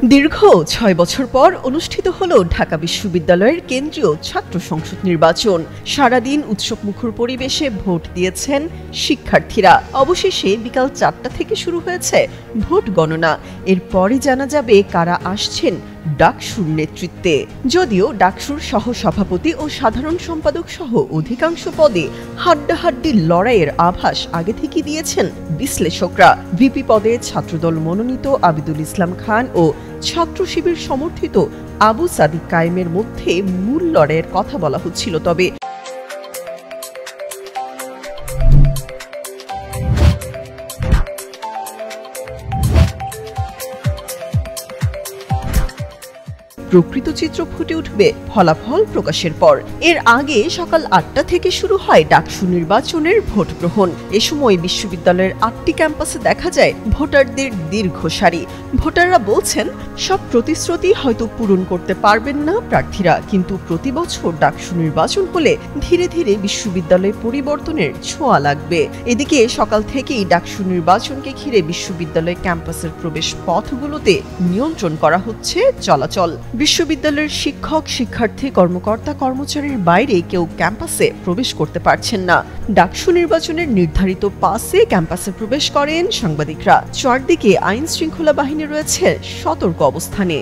দীর্ঘ ৬ বছর পর অনুষ্ঠিত হলো ঢাকা বিশ্ববিদ্যালয়ের কেন্দ্রীয় ছাত্র সংসদ নির্বাচন। সারাদিন উৎসবমুখর পরিবেশে ভোট দিয়েছেন শিক্ষার্থীরা। অবশেষে বিকাল ৪টা থেকে শুরু হয়েছে ভোট গণনা। এরপরই জানা যাবে কারা আসছেন ডাকসুর নেতৃত্বে। যদিও ডাকসুর সহসভাপতি ও সাধারণ সম্পাদক সহ অধিকাংশ পদে হাড্ডাহাড্ডি লড়াইয়ের আভাস আগে থেকে দিয়েছেন বিশ্লেষকরা। ভিপি পদে ছাত্রদল মনোনীত আবিদুল ইসলাম খান ও ছাত্র শিবির সমর্থিত আবু সাদিক কায়েমের মধ্যে মূল লড়াইয়ের কথা বলা হচ্ছিল। তবে প্রকৃত চিত্র ফুটে উঠবে ফলাফল প্রকাশের পর। এর আগে সকাল ৮টা থেকে শুরু হয় ডাকসু নির্বাচনের ভোট গ্রহণ। এ সময় বিশ্ববিদ্যালয়ের ৮টি ক্যাম্পাসে দেখা যায় ভোটারদের দীর্ঘ সারি। ভোটাররা বলছেন, সব প্রতিশ্রুতি হয়তো পূরণ করতে পারবেন না প্রার্থীরা, কিন্তু প্রতি বছর ডাকসু নির্বাচন হলে ধীরে ধীরে বিশ্ববিদ্যালয়ে পরিবর্তনের ছোঁয়া লাগবে। এদিকে সকাল থেকেই ডাকসু নির্বাচনকে ঘিরে বিশ্ববিদ্যালয় ক্যাম্পাসের প্রবেশ পথগুলোতে নিয়ন্ত্রণ করা হচ্ছে চলাচল। বিশ্ববিদ্যালয়ের শিক্ষক, শিক্ষার্থী, কর্মকর্তা, কর্মচারীর বাইরে কেউ ক্যাম্পাসে প্রবেশ করতে পারছেন না। ডাকসু নির্বাচনের নির্ধারিত পাসে ক্যাম্পাসে প্রবেশ করেন সাংবাদিকরা। চারদিকে আইন শৃঙ্খলা বাহিনী রয়েছে সতর্ক অবস্থানে।